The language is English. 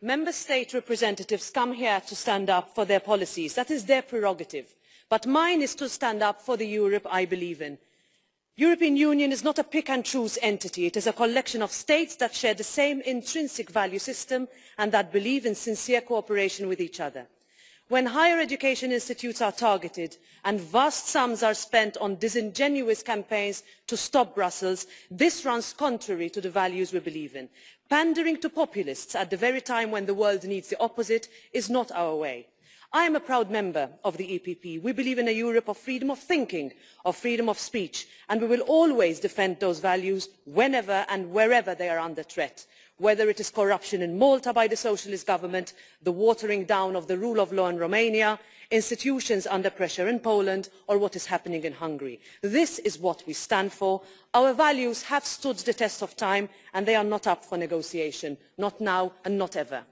Member State representatives come here to stand up for their policies. That is their prerogative. But mine is to stand up for the Europe I believe in. The European Union is not a pick-and-choose entity. It is a collection of states that share the same intrinsic value system and that believe in sincere cooperation with each other. When higher education institutes are targeted and vast sums are spent on disingenuous campaigns to stop Brussels, this runs contrary to the values we believe in. Pandering to populists at the very time when the world needs the opposite is not our way. I am a proud member of the EPP. We believe in a Europe of freedom of thinking, of freedom of speech, and we will always defend those values whenever and wherever they are under threat, whether it is corruption in Malta by the socialist government, the watering down of the rule of law in Romania, institutions under pressure in Poland, or what is happening in Hungary. This is what we stand for. Our values have stood the test of time, and they are not up for negotiation, not now and not ever.